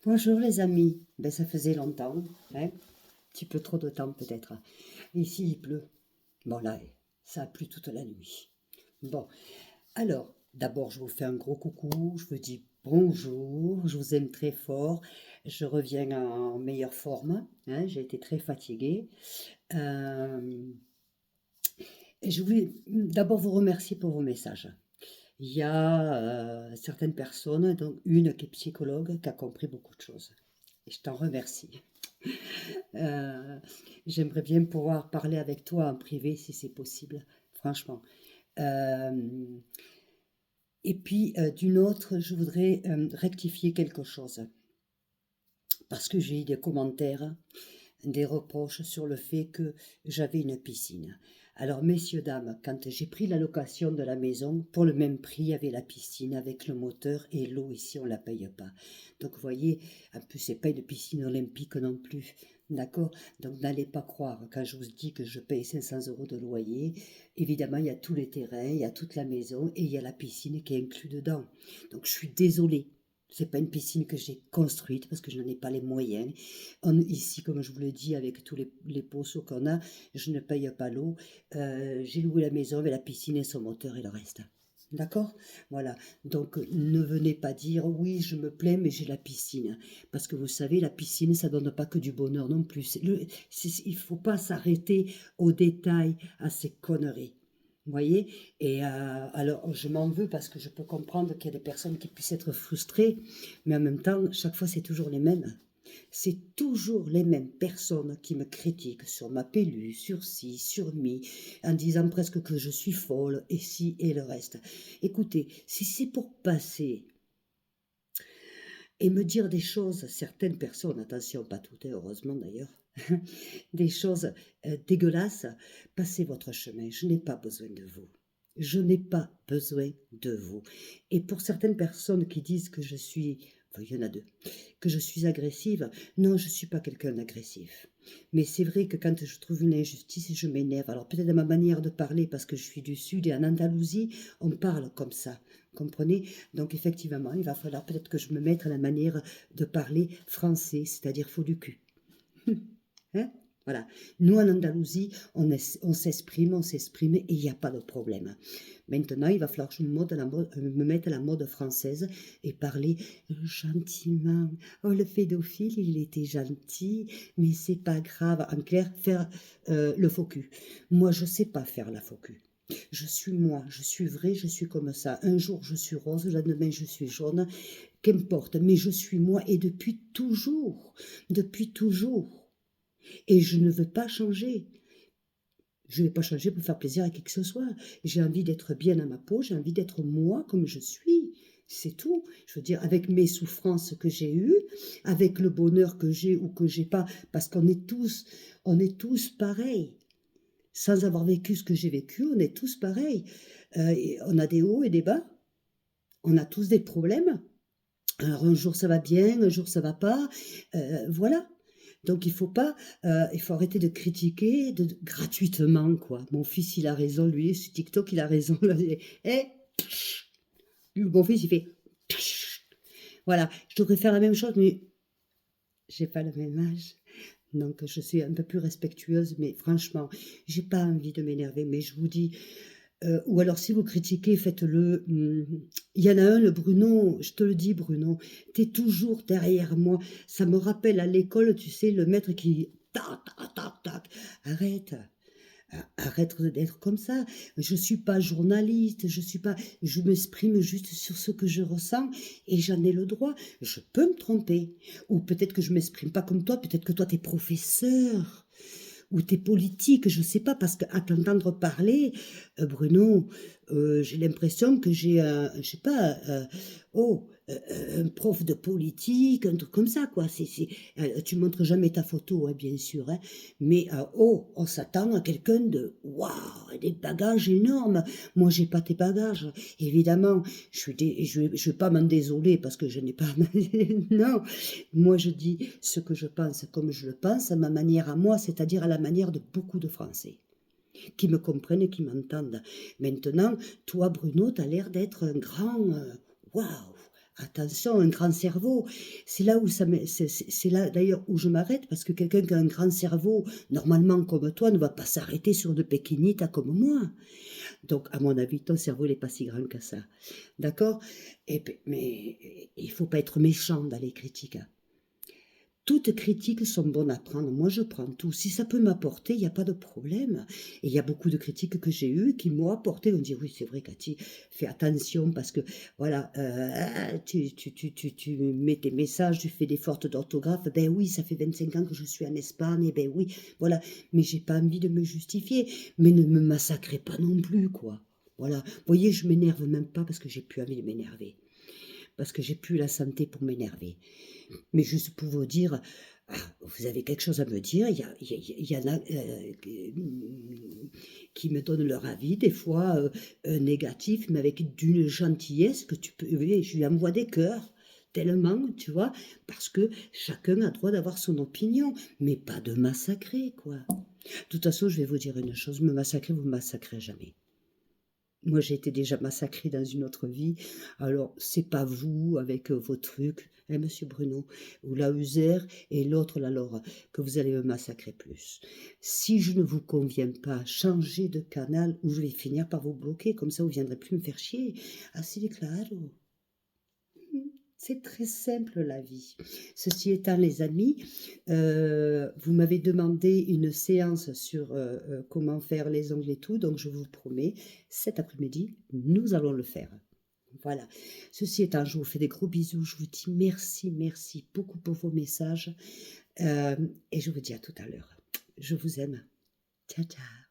Bonjour les amis, ça faisait longtemps, hein? Un petit peu trop de temps peut-être. Ici il pleut. Bon là, ça a plu toute la nuit. Bon, alors, d'abord je vous fais un gros coucou, je vous dis bonjour, je vous aime très fort, je reviens en meilleure forme, hein, j'ai été très fatiguée. Euh, et je voulais d'abord vous remercier pour vos messages. Il y a certaines personnes, dont une qui est psychologue, qui a compris beaucoup de choses. Et je t'en remercie. Euh, J'aimerais bien pouvoir parler avec toi en privé si c'est possible, franchement. Euh, et puis, d'une autre, je voudrais rectifier quelque chose. Parce que j'ai eu des commentaires, des reproches sur le fait que j'avais une piscine. Alors, messieurs, dames, quand j'ai pris la location de la maison, pour le même prix, il y avait la piscine avec le moteur et l'eau ici, on ne la paye pas. Donc, vous voyez, en plus, c'est pas une piscine olympique non plus. D'accord? Donc, n'allez pas croire, quand je vous dis que je paye 500 € de loyer, évidemment, il y a tous les terrains, il y a toute la maison et il y a la piscine qui est inclus dedans. Donc, je suis désolée. C'est pas une piscine que j'ai construite parce que je n'en ai pas les moyens. Ici, comme je vous le dis, avec tous les poceaux qu'on a, je ne paye pas l'eau. J'ai loué la maison avec la piscine et son moteur et le reste. D'accord? Voilà. Donc, ne venez pas dire, oui, je me plains, mais j'ai la piscine. Parce que vous savez, la piscine, ça donne pas que du bonheur non plus. Il faut pas s'arrêter aux détails, à ces conneries. Vous voyez? Et alors, je m'en veux parce que je peux comprendre qu'il y a des personnes qui puissent être frustrées, mais en même temps, chaque fois, c'est toujours les mêmes. C'est toujours les mêmes personnes qui me critiquent sur ma pelu, sur ci, sur mi, en disant presque que je suis folle, et ci et le reste. Écoutez, si c'est pour passer et me dire des choses, certaines personnes, attention, pas toutes, heureusement d'ailleurs, des choses dégueulasses, passez votre chemin, je n'ai pas besoin de vous. Je n'ai pas besoin de vous. Et pour certaines personnes qui disent que je suis, enfin il y en a deux, que je suis agressive, non, je ne suis pas quelqu'un d'agressif. Mais c'est vrai que quand je trouve une injustice, je m'énerve. Alors peut-être de ma manière de parler, parce que je suis du Sud et en Andalousie, on parle comme ça. Comprenez? Donc effectivement, il va falloir peut-être que je me mette à la manière de parler français, c'est-à-dire faux du cul. Hein? Voilà. Nous, en Andalousie, on s'exprime et il n'y a pas de problème. Maintenant, il va falloir que je me mette à la mode française et parler gentiment. Oh, le pédophile, il était gentil, mais c'est pas grave. En clair, faire le faux cul. Moi, je sais pas faire la faux cul. Je suis moi, je suis vrai, je suis comme ça. Un jour, je suis rose, le lendemain, je suis jaune. Qu'importe, mais je suis moi et depuis toujours. Depuis toujours. Et je ne veux pas changer. Je ne vais pas changer pour faire plaisir à qui que ce soit. J'ai envie d'être bien à ma peau, j'ai envie d'être moi comme je suis. C'est tout. Je veux dire, avec mes souffrances que j'ai eues, avec le bonheur que j'ai ou que j'ai pas, parce on est tous pareils. Sans avoir vécu ce que j'ai vécu, on est tous pareils. On a des hauts et des bas. On a tous des problèmes. Alors un jour ça va bien, un jour ça va pas. Voilà. Donc il faut arrêter de critiquer gratuitement, quoi. Mon fils, il a raison, lui, sur TikTok, il a raison. Eh, mon fils, il fait, voilà. Je devrais faire la même chose, mais j'ai pas le même âge. Donc je suis un peu plus respectueuse, mais franchement, j'ai pas envie de m'énerver. Mais je vous dis, ou alors si vous critiquez, faites-le. Il y en a un, le Bruno, je te le dis Bruno, t'es toujours derrière moi. Ça me rappelle à l'école, tu sais, le maître qui... Tac, tac, tac, tac. Arrête, arrête d'être comme ça. Je suis pas journaliste, je m'exprime juste sur ce que je ressens et j'en ai le droit. Je peux me tromper. Ou peut-être que je m'exprime pas comme toi, peut-être que toi t'es professeur ou t'es politique, je sais pas, parce qu'à t'entendre parler, Bruno, j'ai l'impression que j'ai je sais pas, un prof de politique, un truc comme ça, quoi. Tu montres jamais ta photo, hein, bien sûr, hein, mais on s'attend à quelqu'un de waouh, des bagages énormes. Moi, j'ai pas tes bagages, évidemment. Je vais pas m'en désoler parce que je n'ai pas. Non, moi, je dis ce que je pense comme je le pense, à ma manière à moi, c'est-à-dire à la manière de beaucoup de Français qui me comprennent et qui m'entendent. Maintenant, toi, Bruno, tu as l'air d'être un grand waouh. Attention, un grand cerveau, c'est là où c'est là d'ailleurs où je m'arrête parce que quelqu'un qui a un grand cerveau, normalement comme toi, ne va pas s'arrêter sur de pékinitas comme moi. Donc, à mon avis, ton cerveau n'est pas si grand que ça. D'accord? Mais il faut pas être méchant dans les critiques, hein. Toutes critiques sont bonnes à prendre. Moi, je prends tout. Si ça peut m'apporter, il n'y a pas de problème. Et il y a beaucoup de critiques que j'ai eues qui m'ont apporté. On dit, oui, c'est vrai, Cathy, fais attention parce que, voilà, tu mets tes messages, tu fais des fautes d'orthographe. Ben oui, ça fait 25 ans que je suis en Espagne. Et ben oui, voilà. Mais j'ai pas envie de me justifier. Mais ne me massacrez pas non plus, quoi. Voilà. Vous voyez, je m'énerve même pas parce que j'ai plus envie de m'énerver. Parce que j'ai plus la santé pour m'énerver. Mais juste pour vous dire, ah, vous avez quelque chose à me dire, il y en a qui me donnent leur avis, des fois négatif, mais avec d'une gentillesse que tu peux... Oui, je lui envoie des cœurs, tellement, tu vois, parce que chacun a droit d'avoir son opinion, mais pas de massacrer, quoi. De toute façon, je vais vous dire une chose, me massacrer, vous ne me massacrez jamais. Moi, j'ai été déjà massacrée dans une autre vie. Alors, c'est pas vous avec vos trucs, hein, monsieur Bruno, ou la User et l'autre, la Laura, que vous allez me massacrer plus. Si je ne vous conviens pas, changez de canal ou je vais finir par vous bloquer. Comme ça, vous ne viendrez plus me faire chier. Así de claro. C'est très simple la vie. Ceci étant, les amis, vous m'avez demandé une séance sur comment faire les ongles et tout, donc je vous promets, cet après-midi, nous allons le faire. Voilà. Ceci étant, je vous fais des gros bisous. Je vous dis merci, merci beaucoup pour vos messages. Et je vous dis à tout à l'heure. Je vous aime. Ciao, ciao.